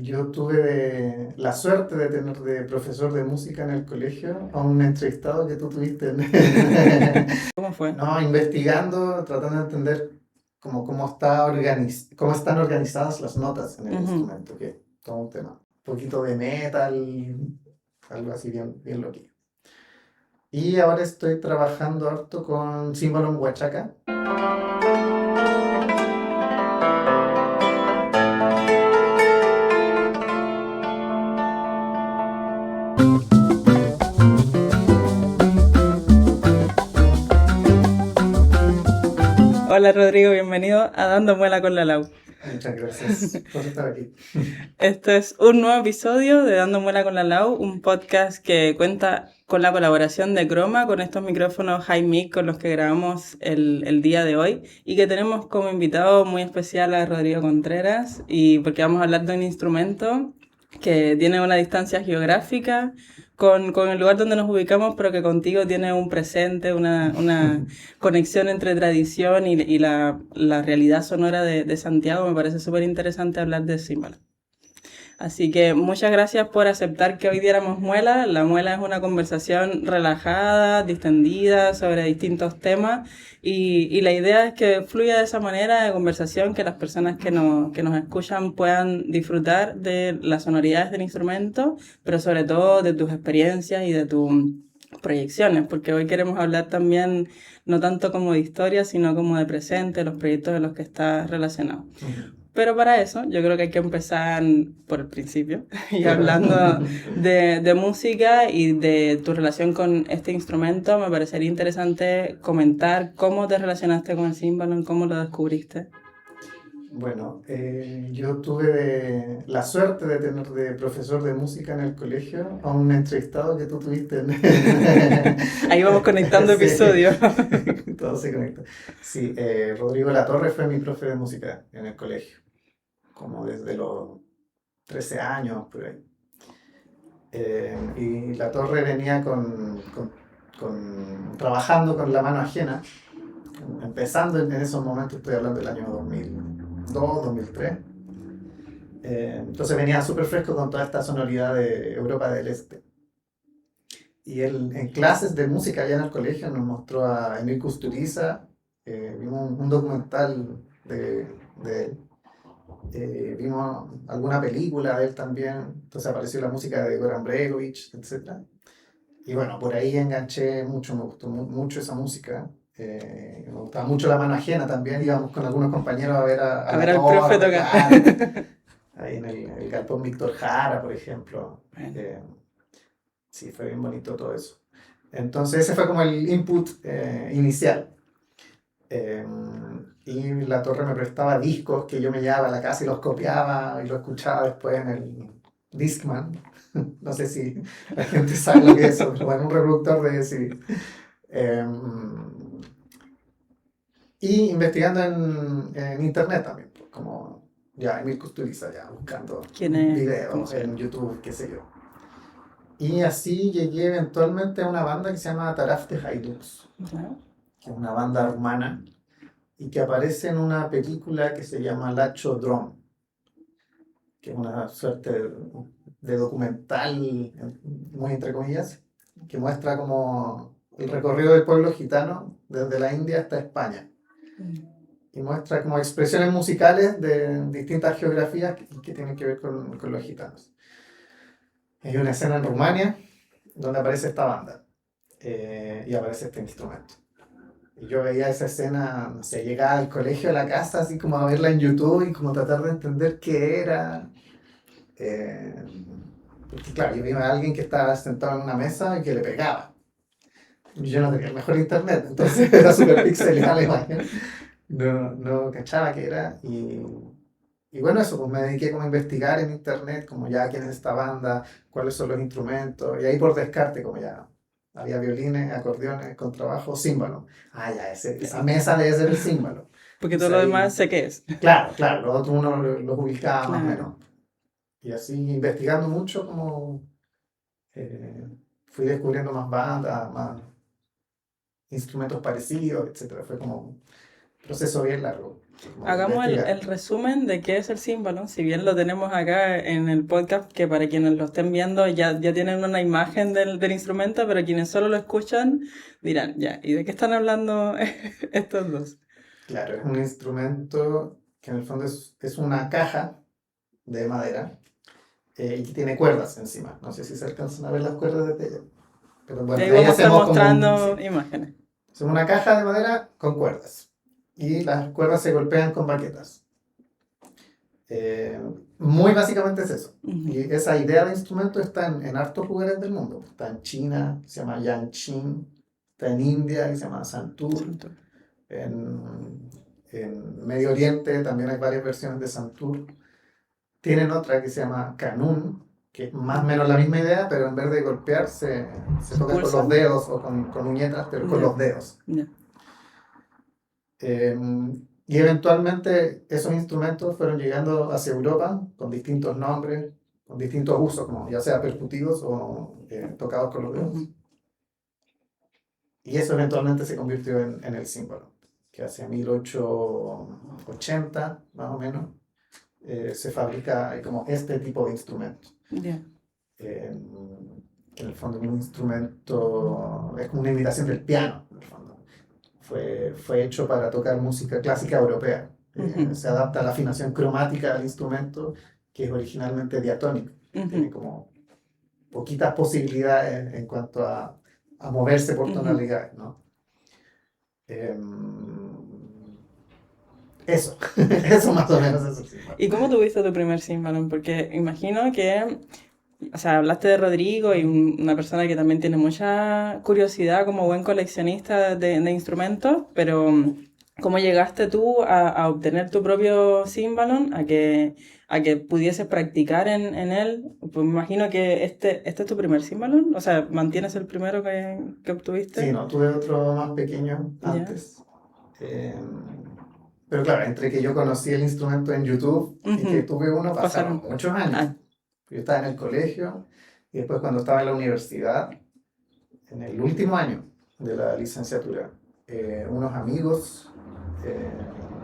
Yo tuve la suerte de tener de profesor de música en el colegio a un entrevistado que tú tuviste, ¿Cómo fue? no, investigando, tratando de entender cómo están organizadas las notas en el Ujú. instrumento, que es todo un tema. Un poquito de metal, algo así bien, bien loquillo. Y ahora estoy trabajando harto con címbalo en huachaca. Hola Rodrigo, bienvenido a Dando Muela con la Lau. Muchas gracias por estar aquí. Este es un nuevo episodio de Dando Muela con la Lau, un podcast que cuenta con la colaboración de Croma, con estos micrófonos Hi-Mic con los que grabamos el día de hoy y que tenemos como invitado muy especial a Rodrigo Contreras y porque vamos a hablar de un instrumento que tiene una distancia geográfica con el lugar donde nos ubicamos, pero que contigo tiene un presente, una conexión entre tradición y la realidad sonora de Santiago. Me parece súper interesante hablar de címbalo. Así que muchas gracias por aceptar que hoy diéramos muela. La muela es una conversación relajada, distendida sobre distintos temas y la idea es que fluya de esa manera de conversación, que las personas que nos escuchan puedan disfrutar de las sonoridades del instrumento, pero sobre todo de tus experiencias y de tus proyecciones, porque hoy queremos hablar también no tanto como de historia, sino como de presente, los proyectos de los que estás relacionado. Pero para eso yo creo que hay que empezar por el principio y Claro. hablando de música y de tu relación con este instrumento, me parecería interesante comentar cómo te relacionaste con el címbalo, cómo lo descubriste. Bueno, yo tuve la suerte de tener de profesor de música en el colegio a un entrevistado que tú tuviste. Ahí vamos conectando Sí, episodios. todo se conecta. Sí, Rodrigo Latorre fue mi profe de música en el colegio, como desde los 13 años, por ahí. Y Latorre venía trabajando con la mano ajena, empezando en esos momentos, estoy hablando del año 2002, 2003. Entonces venía súper fresco con toda esta sonoridad de Europa del Este. Y él en clases de música allá en el colegio nos mostró a Emil Kusturica, vimos un documental de él, vimos alguna película de él también, entonces apareció la música de Goran Bregovic, etc. Y bueno, por ahí enganché mucho, me gustó mucho esa música. Me gustaba mucho la mano ajena también, íbamos con algunos compañeros a ver a A ver La al profe Torre, tocar. claro, ahí en el Galpón Víctor Jara, por ejemplo. Bueno, Eh, sí, fue bien bonito todo eso. Entonces ese fue como el input inicial. Eh, y la torre me prestaba discos que yo me llevaba a la casa y los copiaba y los escuchaba después en el Discman. No sé si la gente sabe lo que es eso, pero bueno, un reproductor de CD. Eh, y investigando en internet también, pues, como ya Emil Kusturica, ya buscando ¿quién es? ¿Cómo videos en suena? YouTube, qué sé yo. Y así llegué eventualmente a una banda que se llama Tarafte Haiduks, ¿Ya? que es una banda rumana y que aparece en una película que se llama Lacho Drum, que es una suerte de documental, muy entre comillas, que muestra como el recorrido del pueblo gitano desde la India hasta España. Y muestra como expresiones musicales de distintas geografías que tienen que ver con los gitanos. Hay una escena en Rumania donde aparece esta banda y aparece este instrumento. Y yo veía esa escena, no sé, llegaba al colegio, a la casa, así como a verla en YouTube y como tratar de entender qué era. Eh, Porque claro, yo vi a alguien que estaba sentado en una mesa y que le pegaba. Y yo no tenía el mejor internet, entonces era súper pixelada la imagen. No cachaba qué era. Y bueno, eso, pues me dediqué como a investigar en internet, como ya quién es esta banda, cuáles son los instrumentos. Y ahí por descarte, como ya había violines, acordeones, contrabajo, címbalo. Ah, ya, esa mesa debe ser el címbalo. Porque todo Entonces lo demás ahí, sé qué es. claro, los otros uno los ubicaba más o Claro. menos. Y así investigando mucho, como eh, fui descubriendo más bandas, más instrumentos parecidos, etcétera. Fue como proceso bien largo. Hagamos el resumen de qué es el címbalo, si bien lo tenemos acá en el podcast, que para quienes lo estén viendo ya tienen una imagen del instrumento, pero quienes solo lo escuchan dirán, ya, ¿y de qué están hablando estos dos? Claro, es un instrumento que en el fondo es una caja de madera y que tiene cuerdas encima. No sé si se alcanzan a ver las cuerdas desde allá. Pero bueno, Ahí ahí vamos a estar hacemos mostrando imágenes. es una caja de madera con cuerdas. Y las cuerdas se golpean con baquetas. Muy básicamente es eso. Y esa idea de instrumento está en hartos lugares del mundo. Está en China, que se llama Yanqing. Está en India, que se llama Santur. En Medio Oriente también hay varias versiones de Santur. Tienen otra que se llama Kanun, que es más o menos la misma idea, pero en vez de golpear se toca con los dedos o con uñetas, pero con los dedos. Y eventualmente esos instrumentos fueron llegando hacia Europa con distintos nombres, con distintos usos, como ya sea percutivos o tocados con los dedos. Y eso eventualmente se convirtió en el címbalo, que hacia 1880 más o menos se fabrica como este tipo de instrumento. En el fondo un instrumento es como una imitación del piano, en el fondo. Fue hecho para tocar música clásica europea. Se adapta a la afinación cromática del instrumento, que es originalmente diatónico. Tiene como poquitas posibilidades en cuanto a moverse por tonalidades, ¿no? Eso más o menos es el címbalo. ¿Y cómo tuviste tu primer címbalo? Porque imagino que, o sea, hablaste de Rodrigo y una persona que también tiene mucha curiosidad como buen coleccionista de instrumentos, pero ¿cómo llegaste tú a obtener tu propio címbalo, a que pudieses practicar en él? Pues me imagino que este es tu primer címbalo, o sea, ¿mantienes el primero que obtuviste? Sí, no, tuve otro más pequeño antes. Pero claro, entre que yo conocí el instrumento en YouTube y que tuve uno, pasaron muchos años. Yo estaba en el colegio y después cuando estaba en la universidad, en el último año de la licenciatura, unos amigos,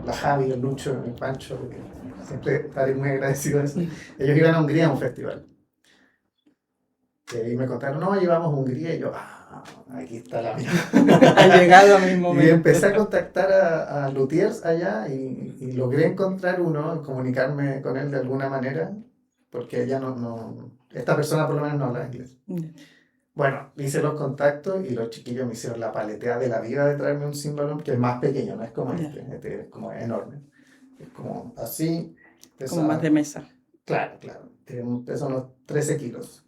la Javi, el Lucho, el Pancho, que siempre estaré muy agradecido de eso, ellos iban a Hungría a un festival. Y me contaron, no, llevamos a Hungría, y yo, aquí está la mía. Ha llegado a mi momento. Y empecé a contactar a luthiers allá y logré encontrar uno y comunicarme con él de alguna manera, porque ella esta persona por lo menos no habla inglés. Bueno, hice los contactos y los chiquillos me hicieron la paletea de la vida de traerme un címbalo que es más pequeño, no es como este es como enorme. Es como así. Pesa, como más de mesa. Claro. Pesa unos 13 kilos.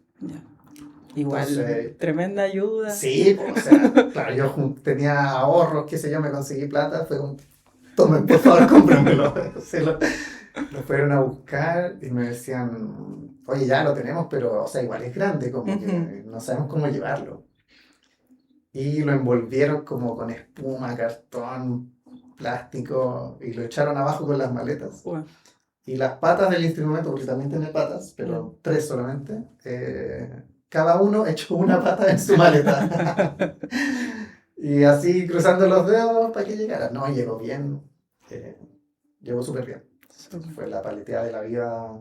Igual, entonces, tremenda ayuda. Sí, pues, o sea, claro, yo tenía ahorros, qué sé yo, me conseguí plata, fue un, tomen, por favor, cómprenmelo. Lo fueron a buscar y me decían, oye, ya lo tenemos, pero, o sea, igual es grande, como que no sabemos cómo llevarlo. Y lo envolvieron como con espuma, cartón, plástico, y lo echaron abajo con las maletas. Y las patas del instrumento, porque también tiene patas, pero 3 solamente, cada uno echó una pata en su maleta. Y así cruzando los dedos para que llegara. No, llegó bien. Llegó súper bien. Fue la paleteada de la vida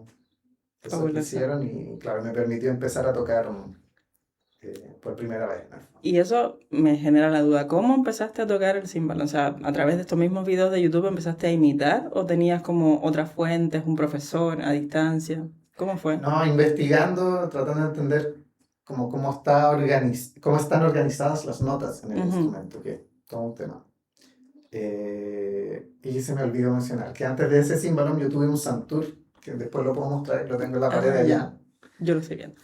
que hicieron y claro, me permitió empezar a tocar por primera vez, ¿no? Y eso me genera la duda, ¿cómo empezaste a tocar el címbalo? O sea, ¿a través de estos mismos videos de YouTube empezaste a imitar o tenías como otras fuentes, un profesor a distancia? ¿Cómo fue? No, investigando, tratando de entender cómo están organizadas las notas en el instrumento, que es todo un tema. Y se me olvidó mencionar que antes de ese címbalo yo tuve un Santur, que después lo puedo mostrar, lo tengo en la pared de allá. Yo lo sé bien.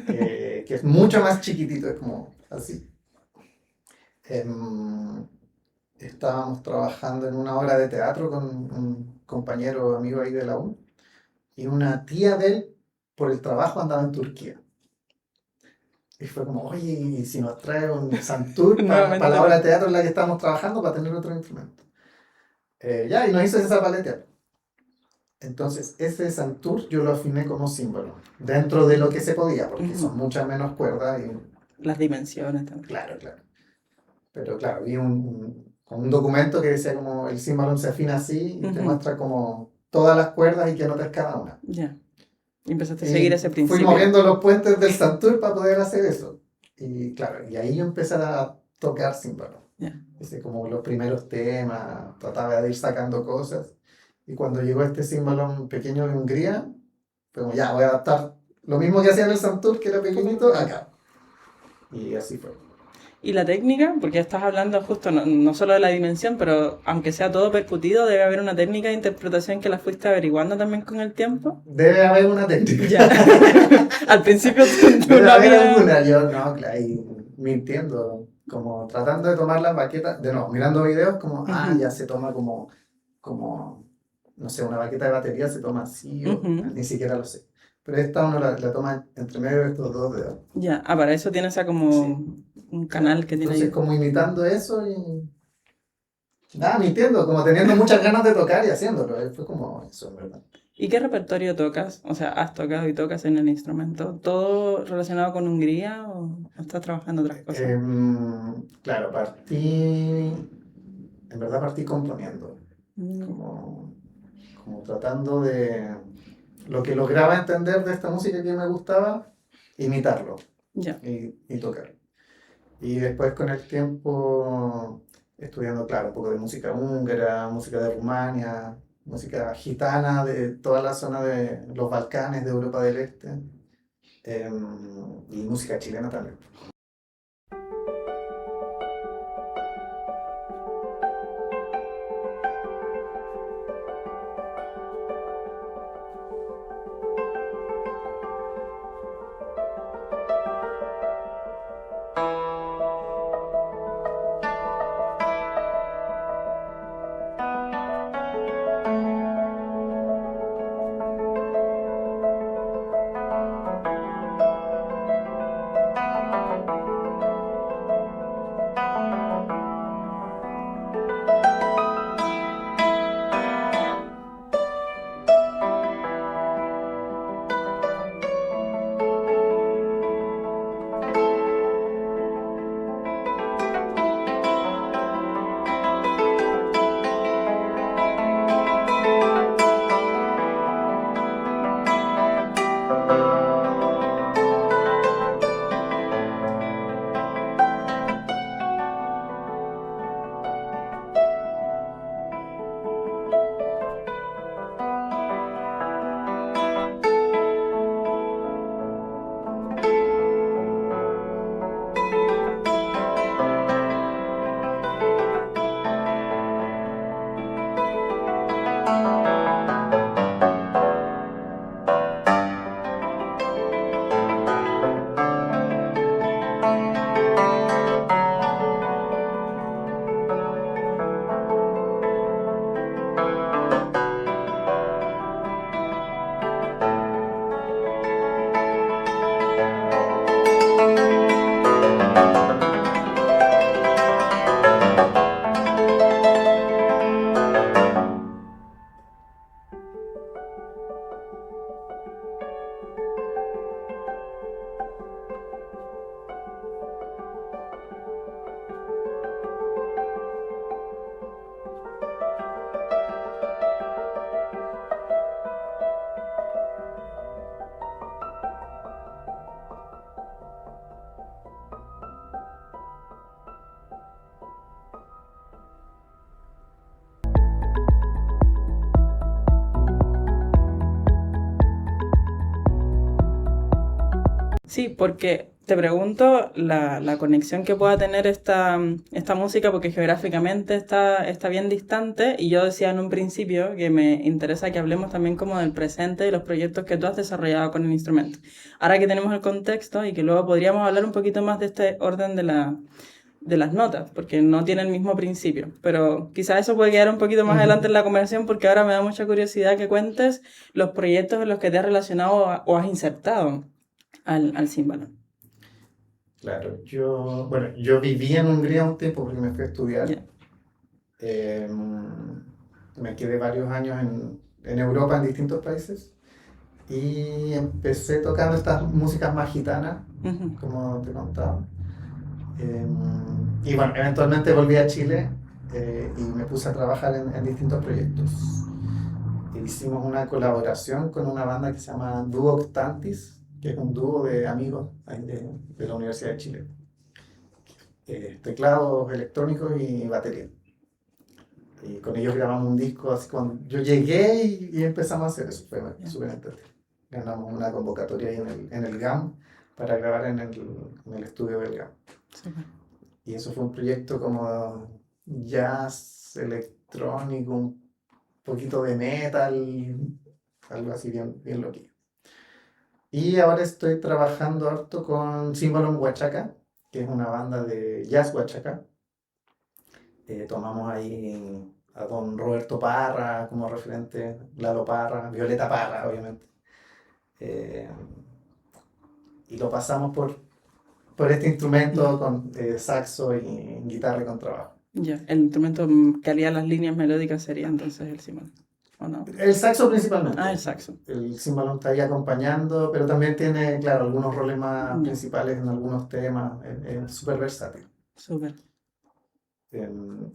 Que es mucho más chiquitito, es como así. Estábamos trabajando en una obra de teatro con un compañero amigo ahí de la U, y una tía de él, por el trabajo, andaba en Turquía. Y fue como, oye, ¿y si nos trae un Santur para la obra de teatro en la que estamos trabajando para tener otro instrumento? Y nos hizo esa paleta. Entonces, ese Santur yo lo afiné como címbalo, dentro de lo que se podía, porque son muchas menos cuerdas. Y las dimensiones también. Claro. Pero claro, vi un con un documento que decía como el címbalo se afina así y te Ujú. muestra como todas las cuerdas y qué nota es cada una. Ya. Y empezaste a seguir Y ese fui principio. moviendo los puentes del Santur para poder hacer eso. Y claro, y ahí yo empecé a tocar címbalo. Ya. Hice como los primeros temas, trataba de ir sacando cosas. Y cuando llegó este címbalo pequeño de Hungría, fue como ya, voy a adaptar lo mismo que hacía en el Santur, que era pequeñito, acá. Y así fue. Y la técnica, porque estás hablando justo no solo de la dimensión, pero aunque sea todo percutido, debe haber una técnica de interpretación que la fuiste averiguando también con el tiempo. Debe haber una técnica. Ya. Al principio tú Debe no haber había... alguna, yo no, claro, y mintiendo, como tratando de tomar las baquetas, de no, mirando videos como, Ujú. ya se toma como, no sé, una baqueta de batería se toma así, o Ujú. ni siquiera lo sé. Pero esta uno la toma entre medio de estos dos dedos. Ya, para eso tienes a como Sí, un claro. canal que tiene Entonces, ahí. como imitando eso y. Nada, mintiendo, como teniendo muchas ganas de tocar y haciéndolo. Fue como eso, en verdad. ¿Y qué repertorio tocas? O sea, ¿has tocado y tocas en el instrumento? ¿Todo relacionado con Hungría o estás trabajando otras cosas? Claro, en verdad partí componiendo, Mm. como tratando de, lo que lograba entender de esta música que me gustaba, imitarlo Ya, y tocar. Y después con el tiempo estudiando, claro, un poco de música húngara, música de Rumania, música gitana de toda la zona de los Balcanes, de Europa del Este, y música chilena también. sí, porque te pregunto la conexión que pueda tener esta música, porque geográficamente está bien distante, y yo decía en un principio que me interesa que hablemos también como del presente y los proyectos que tú has desarrollado con el instrumento. Ahora que tenemos el contexto y que luego podríamos hablar un poquito más de este orden de las notas, porque no tiene el mismo principio, pero quizás eso puede quedar un poquito más adelante en la conversación, porque ahora me da mucha curiosidad que cuentes los proyectos en los que te has relacionado o has insertado al címbalo. Claro, yo viví en Hungría un tiempo porque me fui a estudiar. Ya. Me quedé varios años en Europa, en distintos países, y empecé tocando estas músicas más gitanas, Ujú. como te contaba. Y bueno, eventualmente volví a Chile y me puse a trabajar en distintos proyectos. Hicimos una colaboración con una banda que se llama Dúo Octantis, que es un dúo de amigos ahí de la Universidad de Chile. Teclados electrónicos y batería. Y con ellos grabamos un disco, así cuando yo llegué y empezamos a hacer eso, fue súper entretenido. Ganamos una convocatoria ahí en el GAM para grabar en el estudio del GAM. Súper. Y eso fue un proyecto como jazz electrónico, un poquito de metal, algo así bien loquillo. Y ahora estoy trabajando harto con Cimbalom Huachaca, que es una banda de jazz huachaca. Tomamos ahí a don Roberto Parra como referente, Lalo Parra, Violeta Parra, obviamente. Y lo pasamos por este instrumento con saxo y guitarra y contrabajo. Ya, el instrumento que haría las líneas melódicas sería entonces el címbalo, ¿o no? El saxo principalmente. Ah, el saxo. El címbalo está ahí acompañando, pero también tiene, claro, algunos roles más Ya. principales en algunos temas. Es súper versátil. Súper.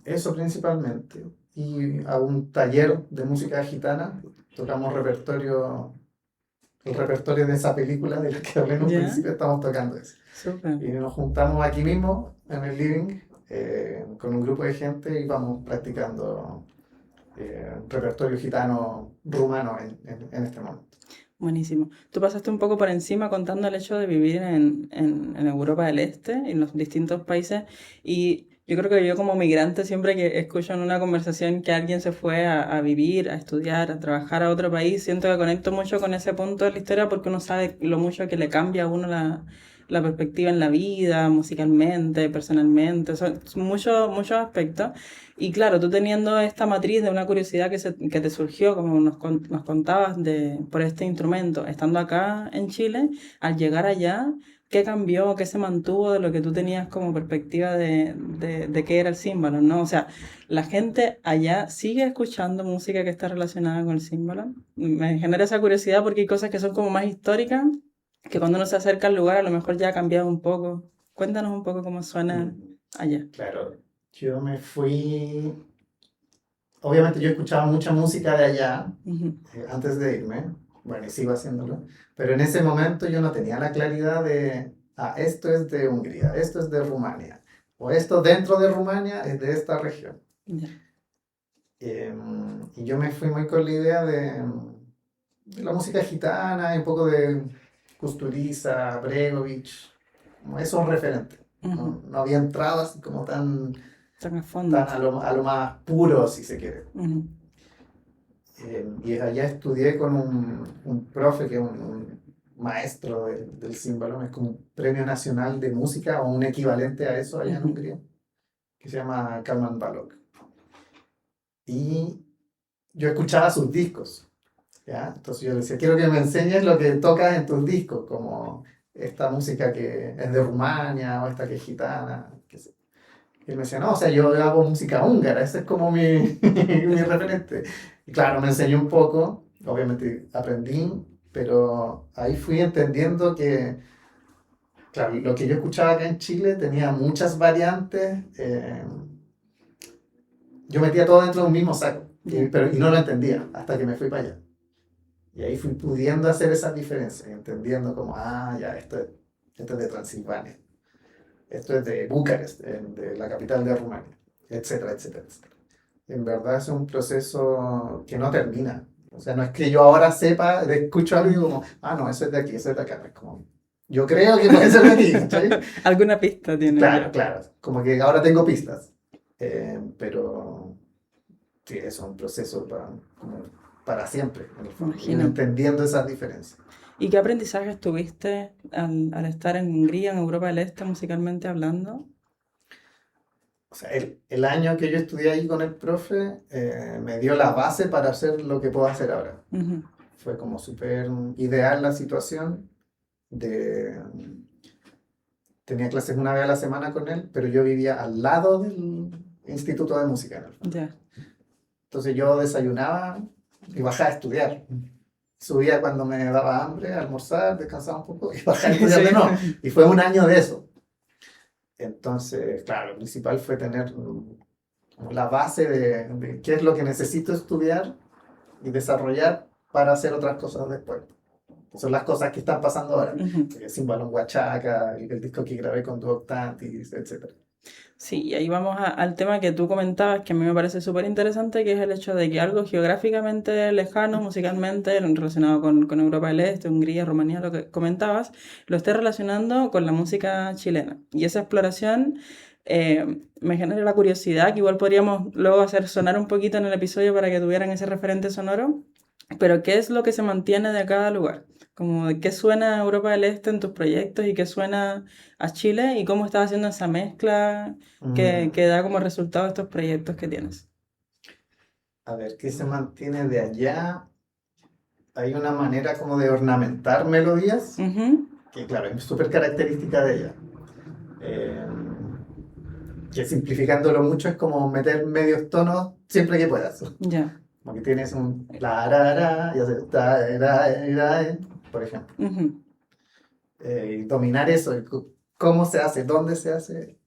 Eso principalmente. Y a un taller de música gitana, tocamos el repertorio de esa película de la que hablé en un Ya. principio, estamos tocando eso. Súper. Y nos juntamos aquí mismo, en el living, con un grupo de gente y vamos practicando repertorio gitano rumano en este momento. Buenísimo. Tú pasaste un poco por encima contando el hecho de vivir en Europa del Este, en los distintos países, y yo creo que yo como migrante siempre que escucho en una conversación que alguien se fue a vivir, a estudiar, a trabajar a otro país, siento que conecto mucho con ese punto de la historia porque uno sabe lo mucho que le cambia a uno la perspectiva en la vida, musicalmente, personalmente, son muchos aspectos. Y claro, tú teniendo esta matriz de una curiosidad que te surgió, como nos contabas, por este instrumento, estando acá en Chile, al llegar allá, ¿qué cambió, qué se mantuvo de lo que tú tenías como perspectiva de qué era el címbalo, ¿no? O sea, la gente allá sigue escuchando música que está relacionada con el címbalo. Me genera esa curiosidad porque hay cosas que son como más históricas, que cuando uno se acerca al lugar a lo mejor ya ha cambiado un poco. Cuéntanos un poco cómo suena allá. Claro, yo me fui. Obviamente yo escuchaba mucha música de allá Ujú. antes de irme, bueno, y sigo haciéndolo, pero en ese momento yo no tenía la claridad de, esto es de Hungría, esto es de Rumania, o esto dentro de Rumania es de esta región. Ya. Y yo me fui muy con la idea de la música gitana y un poco de Kusturica, Bregovic, como esos referentes. Ujú. No había entrado así como tan Tan a fondo. a lo más puro, si se quiere. Ujú. Y allá estudié con un profe que es un maestro del címbalo, es como un premio nacional de música o un equivalente a eso allá en Hungría, que se llama Kalman Balog. Y yo escuchaba sus discos, ¿ya? Entonces yo le decía, quiero que me enseñes lo que tocas en tus discos, como esta música que es de Rumania o esta que es gitana, qué sé. Y él me decía, no, o sea, yo hago música húngara, ese es como mi referente. Y claro, me enseñó un poco, obviamente aprendí, pero ahí fui entendiendo que, claro, lo que yo escuchaba acá en Chile tenía muchas variantes. Yo metía todo dentro de un mismo saco, y no lo entendía hasta que me fui para allá. Y ahí fui pudiendo hacer esas diferencias, entendiendo como, ya, esto es de Transilvania. Esto es de Bucarest, de la capital de Rumania, etcétera, etcétera, etcétera. En verdad es un proceso que no termina. O sea, no es que yo ahora sepa, escucho algo y digo como, no, eso es de aquí, eso es de acá. Es como, yo creo que puede ser de aquí, ¿cachai? ¿Alguna pista tiene? Claro, claro. Como que ahora tengo pistas. Pero sí, eso es un proceso para siempre, en el fondo. Imagino. Entendiendo esas diferencias. ¿Y qué aprendizajes tuviste al estar en Hungría, en Europa del Este, musicalmente hablando? O sea, el año que yo estudié ahí con el profe me dio la base para hacer lo que puedo hacer ahora. Ujú. Fue como súper ideal la situación. Tenía clases una vez a la semana con él, pero yo vivía al lado del Instituto de Música, en el fondo. Ya. Entonces yo desayunaba y bajaba a estudiar. Subía cuando me daba hambre a almorzar, descansaba un poco y bajaba a estudiar de nuevo. Y fue un año de eso. Entonces, claro, lo principal fue tener la base de qué es lo que necesito estudiar y desarrollar para hacer otras cosas después. Son las cosas que están pasando ahora. Cimbalón Huachaca, el disco que grabé con Duo Octantis, etc. Sí, y ahí vamos al tema que tú comentabas, que a mí me parece súper interesante, que es el hecho de que algo geográficamente lejano, musicalmente, relacionado con Europa del Este, Hungría, Rumanía, lo que comentabas, lo esté relacionando con la música chilena. Y esa exploración me genera la curiosidad, que igual podríamos luego hacer sonar un poquito en el episodio para que tuvieran ese referente sonoro, pero ¿qué es lo que se mantiene de cada lugar? Como de qué suena a Europa del Este en tus proyectos y qué suena a Chile y cómo estás haciendo esa mezcla que da como resultado estos proyectos que tienes. A ver, ¿qué se mantiene de allá? Hay una manera como de ornamentar melodías, que claro, es súper característica de ella. Que simplificándolo mucho es como meter medios tonos siempre que puedas. Ya. Como que tienes un la, ra, y haces ta, ra, por ejemplo. Y dominar eso, cómo se hace, dónde se hace,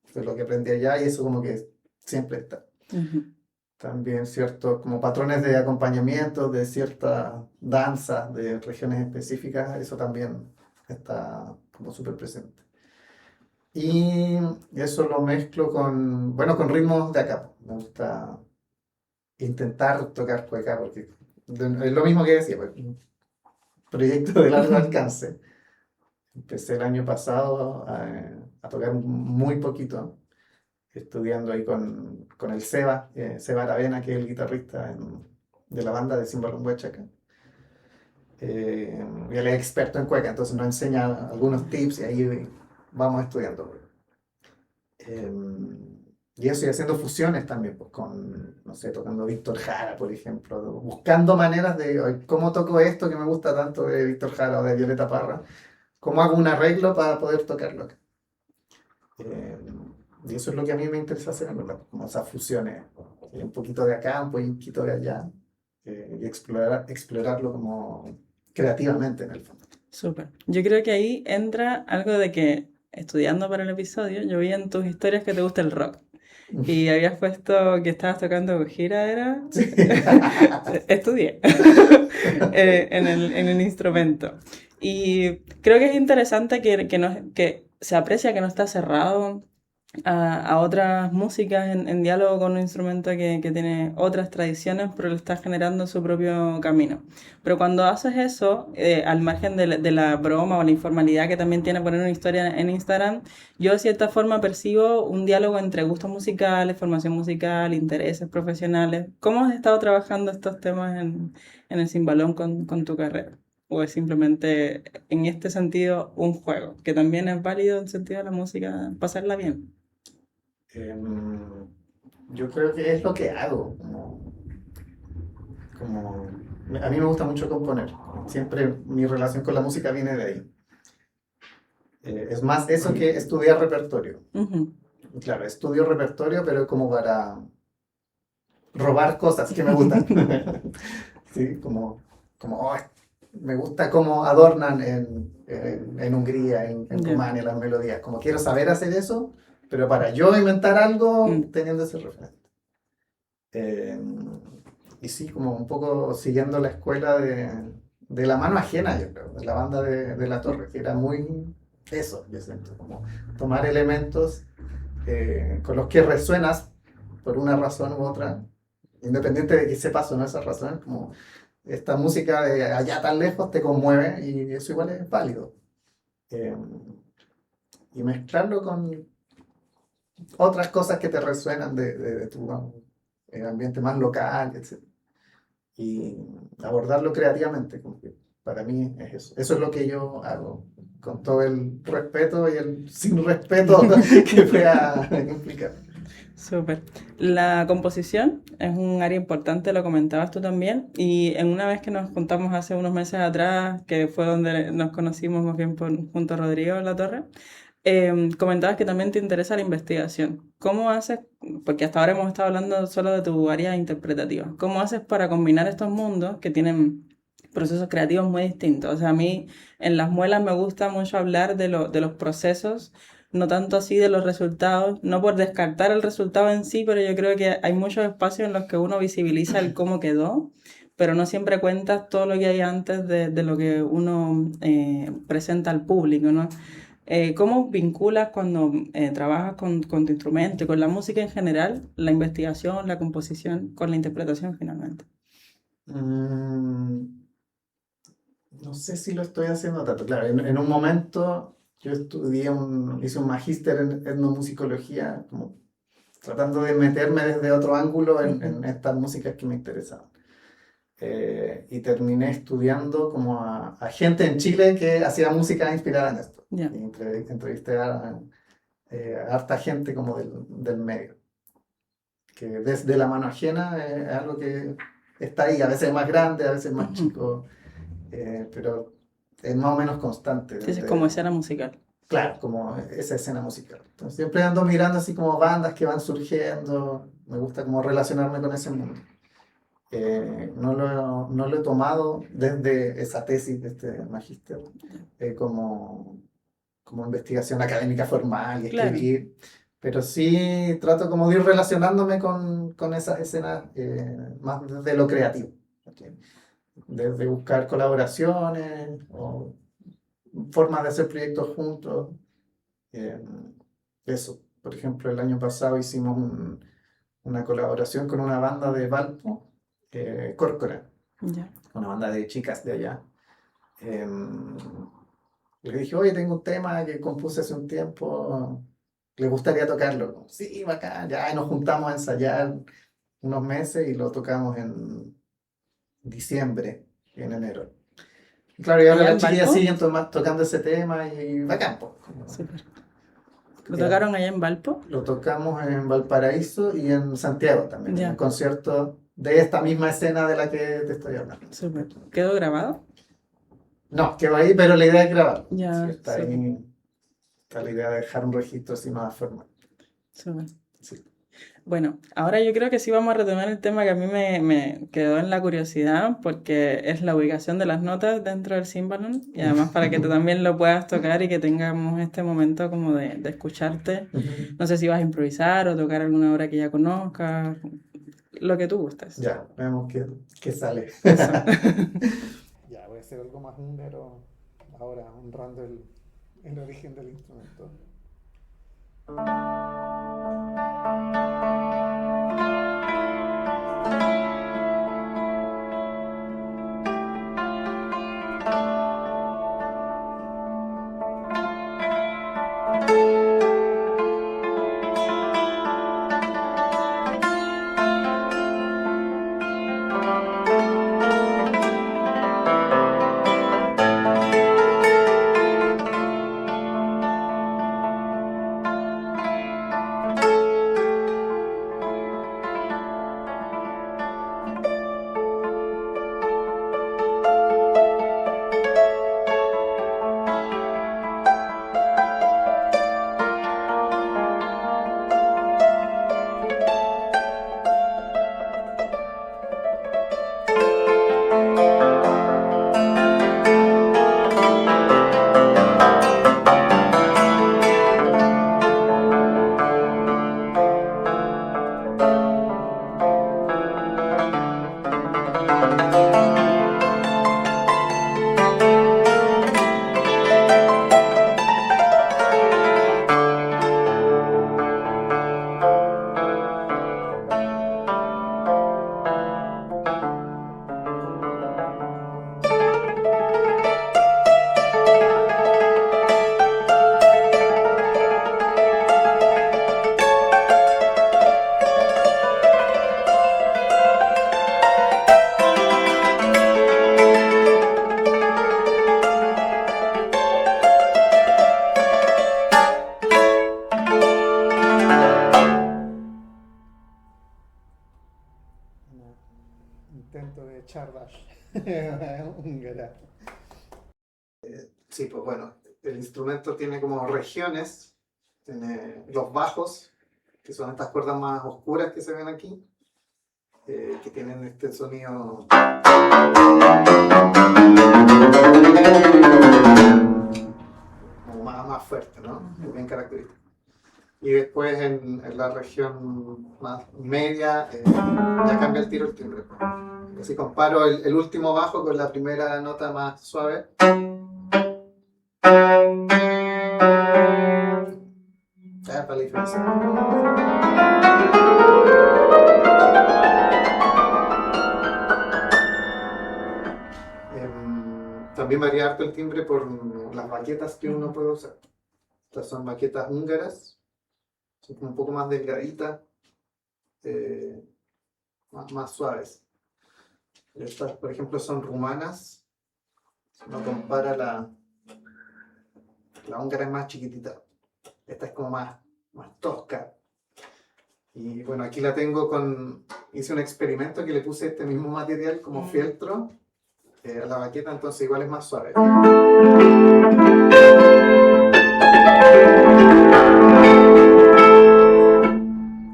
fue lo que aprendí allá y eso como que siempre está. También ciertos como patrones de acompañamiento de ciertas danzas de regiones específicas, eso también está como súper presente. Y eso lo mezclo con, bueno, con ritmos de acá. Me gusta intentar tocar cueca porque es lo mismo que decía, pues, un proyecto de largo alcance. Empecé el año pasado a tocar muy poquito, estudiando ahí con el Seba Aravena, que es el guitarrista de la banda de Cimbalón Huachaca. Y él es experto en cueca, entonces nos enseña algunos tips y ahí vamos estudiando. Y eso, y haciendo fusiones también, pues con, no sé, tocando Víctor Jara, por ejemplo, buscando maneras de cómo toco esto que me gusta tanto de Víctor Jara o de Violeta Parra, cómo hago un arreglo para poder tocarlo acá. Y eso es lo que a mí me interesa hacer, en verdad, como esas fusiones, un poquito de acá, un poquito de allá, y explorarlo como creativamente en el fondo. Súper. Yo creo que ahí entra algo de que, estudiando para el episodio, yo vi en tus historias que te gusta el rock. Y habías puesto que estabas tocando Gojira, ¿era? Sí. Estudié en el instrumento. Y creo que es interesante que se aprecia que no está cerrado a otras músicas en diálogo con un instrumento que tiene otras tradiciones, pero le está generando su propio camino. Pero cuando haces eso, al margen de la broma o la informalidad que también tiene poner una historia en Instagram, yo de cierta forma percibo un diálogo entre gustos musicales, formación musical, intereses profesionales. ¿Cómo has estado trabajando estos temas en el Cimbalón con tu carrera? ¿O es simplemente en este sentido un juego, que también es válido en el sentido de la música, pasarla bien? Yo creo que es lo que hago. A mí me gusta mucho componer. Siempre mi relación con la música viene de ahí. Es más eso que estudiar repertorio. Claro, estudio repertorio, pero como para robar cosas que me gustan. Sí, como me gusta cómo adornan en Hungría, en Rumania las melodías. Como quiero saber hacer eso, pero para yo inventar algo teniendo ese referente. Y sí, como un poco siguiendo la escuela de la mano ajena, yo creo, de la banda de La Torre, que era muy eso, yo siento, como tomar elementos con los que resuenas por una razón u otra, independiente de que sepas o no esa razón, como esta música de allá tan lejos te conmueve y eso igual es válido. Y mezclarlo con otras cosas que te resuenan de tu ambiente más local, etc. Y abordarlo creativamente, como que para mí es eso. Eso es lo que yo hago, con todo el respeto y el sin respeto que pueda implicar. Súper. La composición es un área importante, lo comentabas tú también, y en una vez que nos juntamos hace unos meses atrás, que fue donde nos conocimos más bien junto a Rodrigo en La Torre, comentabas que también te interesa la investigación. ¿Cómo haces, porque hasta ahora hemos estado hablando solo de tu área interpretativa, cómo haces para combinar estos mundos que tienen procesos creativos muy distintos? O sea, a mí en Las Muelas me gusta mucho hablar de los procesos no tanto así de los resultados, no por descartar el resultado en sí, pero yo creo que hay muchos espacios en los que uno visibiliza el cómo quedó, pero no siempre cuentas todo lo que hay antes de lo que uno presenta al público, ¿no? ¿Cómo vinculas cuando trabajas con tu instrumento y con la música en general, la investigación, la composición, con la interpretación finalmente? No sé si lo estoy haciendo tanto. Claro, en un momento yo hice un magíster en etnomusicología, como tratando de meterme desde otro ángulo en estas músicas que me interesaban. Y terminé estudiando como a gente en Chile que hacía música inspirada en esto. Yeah. Y entrevisté a harta gente como del medio. Que desde la mano ajena es algo que está ahí, a veces más grande, a veces más chico, pero es más o menos constante. Entonces, como escena musical. Claro, como esa escena musical. Entonces, siempre ando mirando así como bandas que van surgiendo, me gusta como relacionarme con ese mundo. No lo he tomado desde esa tesis de este magíster como investigación académica formal y escribir, pero sí trato como de ir relacionándome con esas escenas más desde lo creativo, ¿okay? Desde buscar colaboraciones o formas de hacer proyectos juntos. Eso, por ejemplo, el año pasado hicimos una colaboración con una banda de Valpo, Córcora, una banda de chicas de allá. Le dije, oye, tengo un tema que compuse hace un tiempo, ¿le gustaría tocarlo? Sí, bacán, ya, y nos juntamos a ensayar unos meses y lo tocamos en diciembre y en enero. Y claro, y ahora las chiquillas siguen tocando ese tema y bacán, pues. Súper. ¿Lo tocaron allá en Valpo? Lo tocamos en Valparaíso y en Santiago también, en un concierto de esta misma escena de la que te estoy hablando. Súper. ¿Quedó grabado? No, quedó ahí, pero la idea es grabar. Ya, sí, está ahí, está la idea de dejar un registro así más formal. Súper. Sí. Bueno, ahora yo creo que sí vamos a retomar el tema que a mí me quedó en la curiosidad, porque es la ubicación de las notas dentro del cimbalom, y además para que tú también lo puedas tocar y que tengamos este momento como de escucharte. No sé si vas a improvisar o tocar alguna obra que ya conozcas, lo que tú gustes. Ya, veamos qué sale. Ya, voy a hacer algo más húngaro ahora, honrando el origen del instrumento. Intento de chardash húngara. Sí, pues bueno, el instrumento tiene como regiones, tiene los bajos, que son estas cuerdas más oscuras que se ven aquí, que tienen este sonido como más fuerte, ¿no? ¿no? Es bien característico. Y después en la región más media ya cambia el tiro el timbre. Si comparo el último bajo con la primera nota más suave, ya para la diferencia. También varía harto el timbre por las baquetas que uno puede usar. Estas son baquetas húngaras, son como un poco más delgaditas, más suaves. Estas, por ejemplo, son rumanas. Si uno compara la húngara es más chiquitita. Esta es como más tosca. Y bueno, aquí la tengo hice un experimento que le puse este mismo material como fieltro a la baqueta, entonces igual es más suave.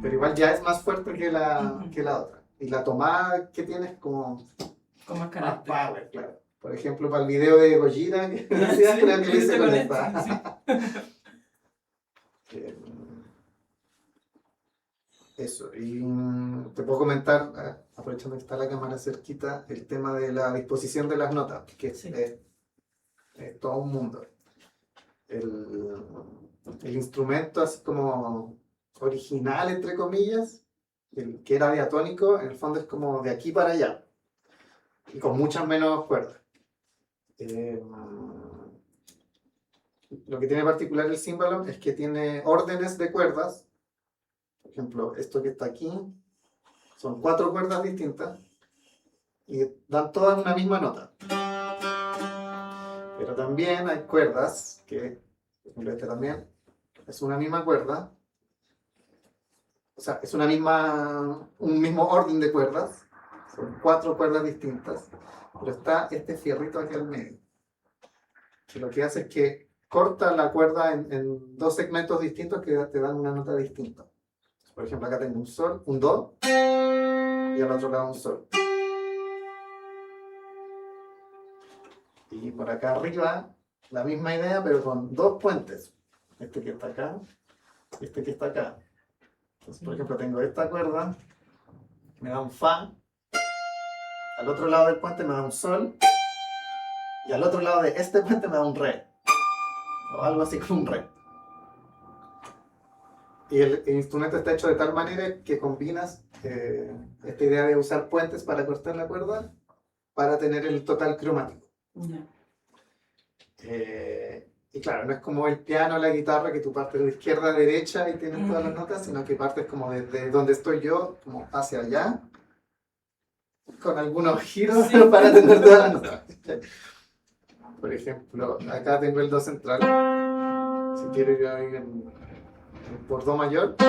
Pero igual ya es más fuerte que la otra. Y la tomada que tiene es como Con más más carácter. power, claro. Por ejemplo, para el video de Gojira, que decía, Sí, creo que lo hice con esta, esta. Eso, y te puedo comentar, aprovechando que está la cámara cerquita, el tema de la disposición de las notas, que Sí. es todo un mundo. El instrumento así como original, entre comillas, el que era diatónico, en el fondo es como de aquí para allá, y con muchas menos cuerdas. Lo que tiene particular el címbalo es que tiene órdenes de cuerdas. Por ejemplo, esto que está aquí son 4 cuerdas distintas y dan todas una misma nota. Pero también hay cuerdas que, por ejemplo, este también es una misma cuerda. O sea, es un mismo orden de cuerdas. Son 4 cuerdas distintas. Pero está este fierrito aquí al medio, que lo que hace es que corta la cuerda en 2 segmentos distintos que te dan una nota distinta. Por ejemplo, acá tengo un sol, un do, y al otro lado un sol. Y por acá arriba, la misma idea, pero con 2 puentes. Este que está acá, y este que está acá. Entonces, por ejemplo, tengo esta cuerda, me da un fa, al otro lado del puente me da un sol, y al otro lado de este puente me da un re, o algo así como un re. Y el instrumento está hecho de tal manera que combinas esta idea de usar puentes para cortar la cuerda para tener el total cromático. Yeah. Y claro, no es como el piano o la guitarra que tú partes de izquierda a derecha y tienes todas las notas, sino que partes como desde donde estoy yo, como hacia allá, con algunos giros Sí. para tener todas las notas. Por ejemplo, acá tengo el do central. Si quiero ir a ir por do mayor. Voy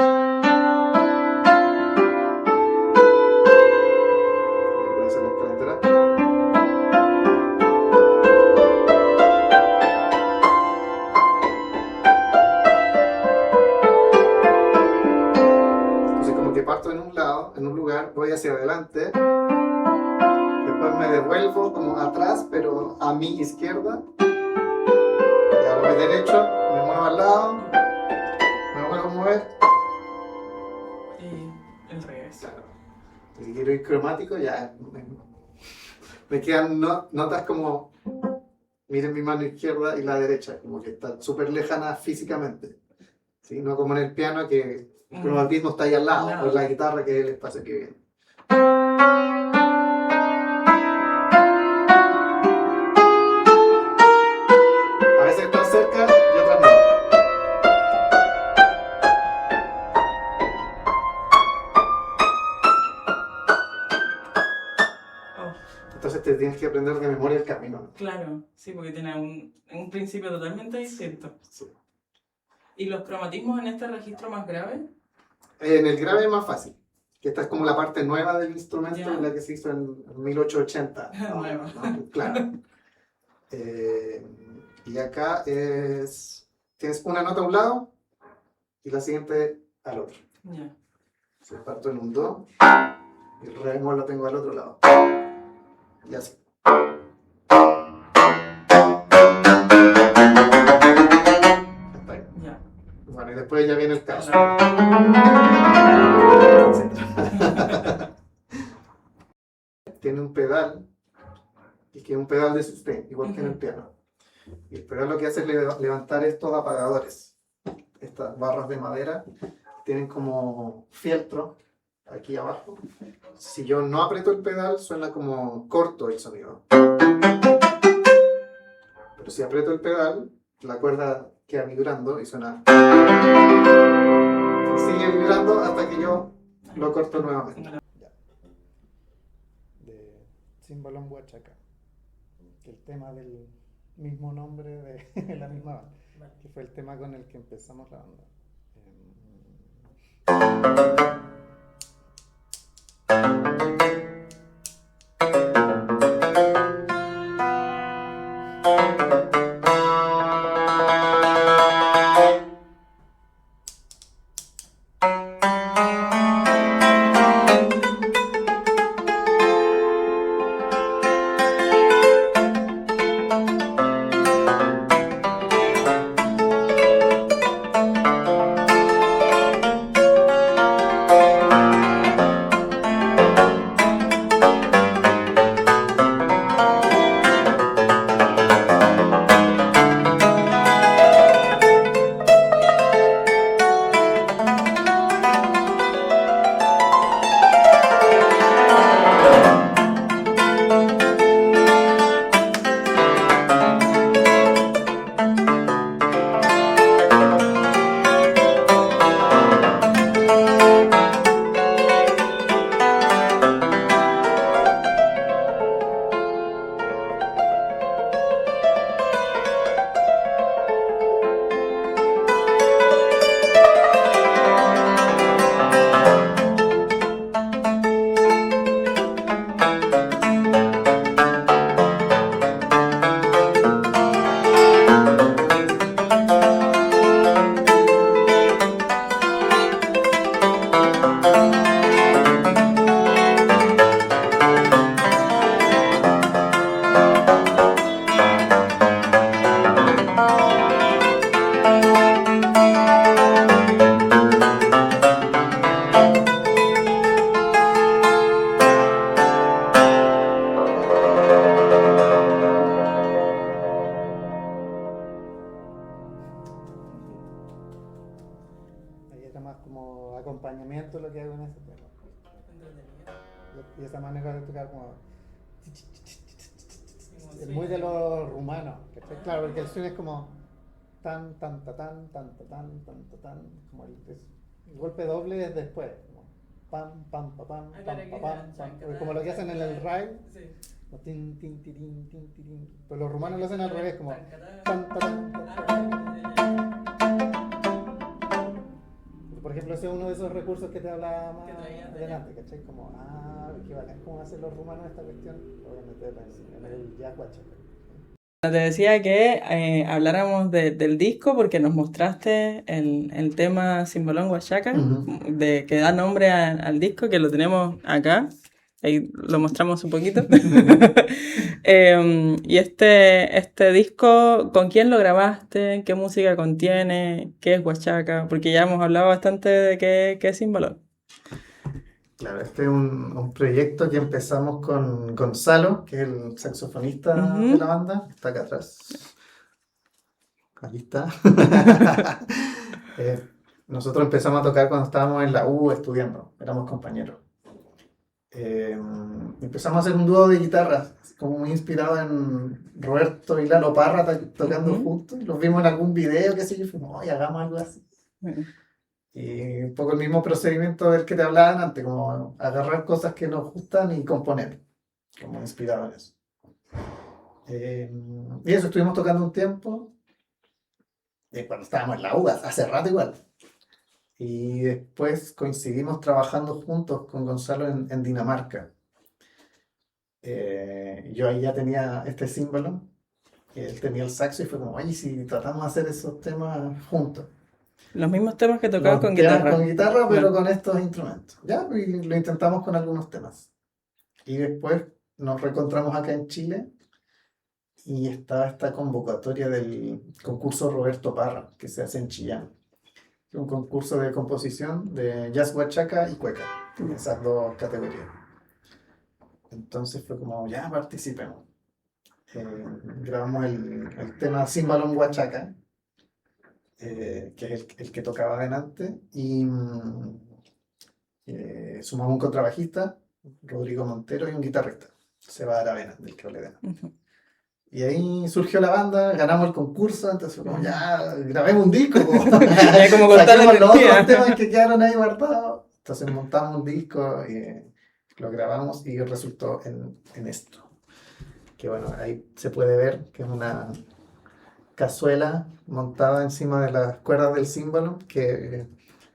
a hacer la escaleta. Entonces como que parto en un lado, en un lugar, voy hacia adelante, después me devuelvo como atrás, pero a mi izquierda, y ahora voy derecho, me muevo al lado, me vuelvo a mover. Y el revés. Claro. Si quiero ir cromático, ya me quedan notas como, miren mi mano izquierda y la derecha, como que están súper lejanas físicamente. ¿Sí? No como en el piano que el cromatismo está ahí al lado, o en la guitarra que es el espacio que viene. A veces están cerca y otras no. Oh, Entonces te tienes que aprender de memoria el camino, ¿no? claro, sí, porque tiene un principio totalmente distinto. Sí. ¿Y los cromatismos en este registro más grave? En el grave es más fácil, que esta es como la parte nueva del instrumento, Ya. la que se hizo en 1880. Nueva. ¿No? Claro. Y acá tienes una nota a un lado y la siguiente al otro. Ya. Se parto en un do y el re bemol lo tengo al otro lado. Y así. Hasta ahí. Ya. Bueno, y después ya viene el caos. Etcétera. Tiene un pedal, y que es un pedal de sustain, igual que en el piano. Y el pedal lo que hace es levantar estos apagadores. Estas barras de madera tienen como fieltro aquí abajo. Si yo no aprieto el pedal, suena como corto el sonido. Pero si aprieto el pedal, la cuerda queda vibrando y suena. Sigue vibrando hasta que yo lo corto nuevamente. De Cimbalón Huachaca, que el tema del mismo nombre de la misma banda, que fue el tema con el que empezamos la banda. Acompañamiento lo que hago en ese tema. Y esa manera de tocar como es muy de los rumanos, ¿cachai? Claro, porque el swing es como tan tan ta, tan tan ta, tan tan ta, tan, como el golpe doble es después, como pam pam pa, pam pam pa, pam pam, como lo que hacen en el ride, tin tin tin tin tin, pero los rumanos lo hacen al revés, como tan tan tan. Por ejemplo, ese es uno de esos recursos que te hablaba más adelante, ¿cachai? Como, qué bacán, ¿cómo hacen los rumanos esta cuestión? Obviamente en el jazz Huachaca. Te decía que habláramos del disco porque nos mostraste el tema Cimbalón Huachaca, que da nombre al disco, que lo tenemos acá. Ahí lo mostramos un poquito. Y este disco, ¿con quién lo grabaste? ¿Qué música contiene? ¿Qué es Huachaca? Porque ya hemos hablado bastante de qué es Cimbalón. Claro, este es un proyecto que empezamos con Gonzalo, que es el saxofonista de la banda, que está acá atrás. Aquí está. Nosotros empezamos a tocar cuando estábamos en la U estudiando, éramos compañeros. Empezamos a hacer un dúo de guitarras, como muy inspirado en Roberto y Lalo Parra tocando juntos. Los vimos en algún video, qué sé yo, y fuimos, oye, hagamos algo así. Y un poco el mismo procedimiento del que te hablaban antes, como agarrar cosas que nos gustan y componer, como inspirado en eso. Y eso, estuvimos tocando un tiempo, cuando estábamos en la U, hace rato igual. Y después coincidimos trabajando juntos con Gonzalo en Dinamarca. Yo ahí ya tenía este símbolo, él tenía el saxo y fue como, oye, si tratamos de hacer esos temas juntos. Los mismos temas que tocabas con guitarra. Con guitarra, pero con estos instrumentos. Ya, y lo intentamos con algunos temas. Y después nos reencontramos acá en Chile y estaba esta convocatoria del concurso Roberto Parra, que se hace en Chillán. un concurso de composición de jazz huachaca y cueca, en esas dos categorías. Entonces fue como, ya participemos. Grabamos el tema Cimbalón Huachaca, que es el que tocaba adelante, y sumamos un contrabajista, Rodrigo Montero, y un guitarrista, Seba Aravena, del que hablé de antes. Ujú. Y ahí surgió la banda, ganamos el concurso, entonces como ya grabemos un disco, po. Ya como contar la Saquemos los energía. otros temas que quedaron ahí guardados. Entonces montamos un disco y lo grabamos y resultó en esto. Que bueno, ahí se puede ver que es una cazuela montada encima de las cuerdas del címbalo que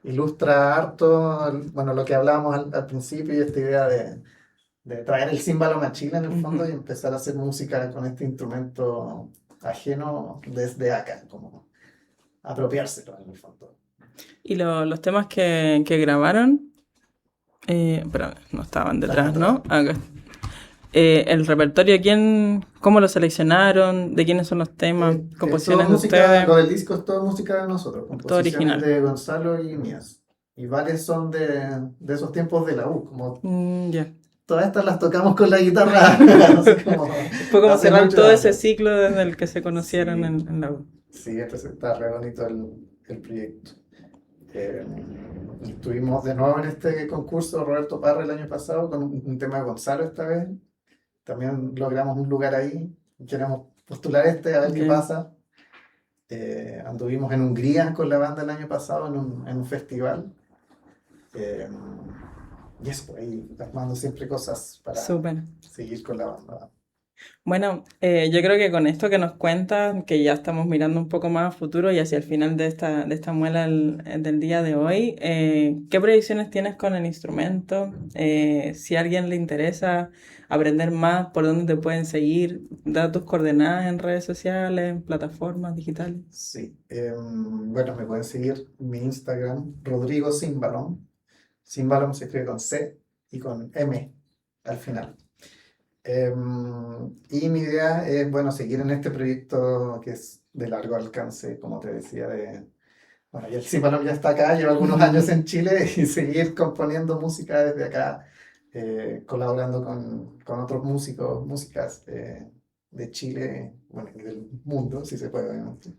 ilustra harto, bueno, lo que hablábamos al principio y esta idea de traer el címbalo a Chile en el fondo Ujú. y empezar a hacer música con este instrumento ajeno desde acá, como apropiárselo en el fondo. Y los temas que grabaron, espérame, no estaban detrás, Están ¿no? Acá. El repertorio, ¿cómo lo seleccionaron? ¿De quiénes son los temas? Es ¿Composiciones todo de música, ustedes? lo del disco es todo música de nosotros, Todo composiciones original. de Gonzalo y mías. Y varias son de esos tiempos de la U, como Ya. todas estas las tocamos con la guitarra, así como Fue como hace cerrar muchos todo años. ese ciclo desde el que se conocieron Sí, en la U. sí, entonces está re bonito el proyecto. Eh, Estuvimos de nuevo en este concurso Roberto Parra el año pasado con un tema de Gonzalo esta vez. También logramos un lugar ahí. Queremos postular a ver qué Ya. pasa. Anduvimos en Hungría con la banda el año pasado en un festival. Eh, y eso, pues, ahí armando siempre cosas para Súper. seguir con la banda. Bueno, yo creo que con esto que nos cuentas, que ya estamos mirando un poco más a futuro y hacia el final de esta muela del día de hoy, ¿qué previsiones tienes con el instrumento? Si a alguien le interesa aprender más, ¿por dónde te pueden seguir? Da tus coordenadas en redes sociales, plataformas digitales. Sí, bueno, me pueden seguir en mi Instagram, Rodrigo Cimbalón. Cimbalón se escribe con C y con M al final. Y mi idea es, bueno, seguir en este proyecto que es de largo alcance, como te decía, bueno, y el Cimbalón ya está acá, lleva algunos años en Chile y seguir componiendo música desde acá, colaborando con otros músicos, músicas de Chile, bueno, y del mundo, si se puede, obviamente.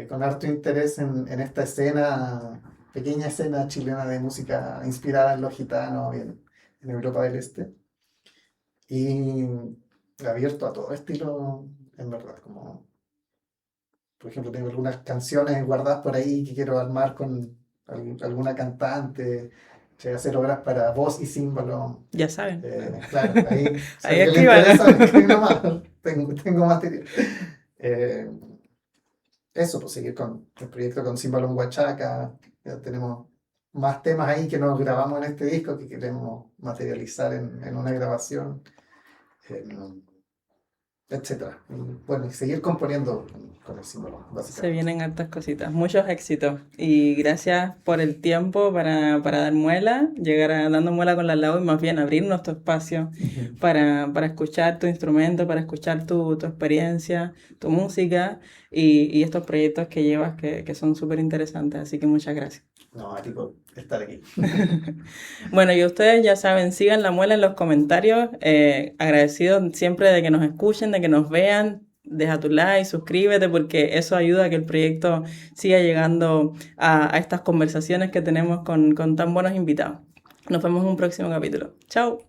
Con harto interés en esta escena, pequeña escena chilena de música inspirada en los gitanos y en Europa del Este. Y abierto a todo estilo, en verdad, como por ejemplo tengo algunas canciones guardadas por ahí que quiero armar con alguna cantante, hacer obras para voz y címbalo. Ya saben, Claro, ahí, si a ahí alguien le escríbanlo. interesa, me escribe nomás, tengo material. Eh, Eso, pues seguir con el proyecto con Címbalo en Huachaca, ya tenemos más temas ahí que nos grabamos en este disco que queremos materializar en una grabación. Etcétera. Y bueno, y seguir componiendo con el símbolo, Se básicamente. vienen hartas cositas, muchos éxitos. Y gracias por el tiempo para dar muela, llegar a dando muela con la Lau y más bien abrirnos tu espacio para escuchar tu instrumento, para escuchar tu experiencia, tu música y estos proyectos que llevas que son súper interesantes. Así que muchas gracias. No, aquí por estar aquí. Bueno, y ustedes ya saben, sigan la muela en los comentarios. Agradecidos siempre de que nos escuchen, de que nos vean. Deja tu like, suscríbete, porque eso ayuda a que el proyecto siga llegando a estas conversaciones que tenemos con tan buenos invitados. Nos vemos en un próximo capítulo. Chao.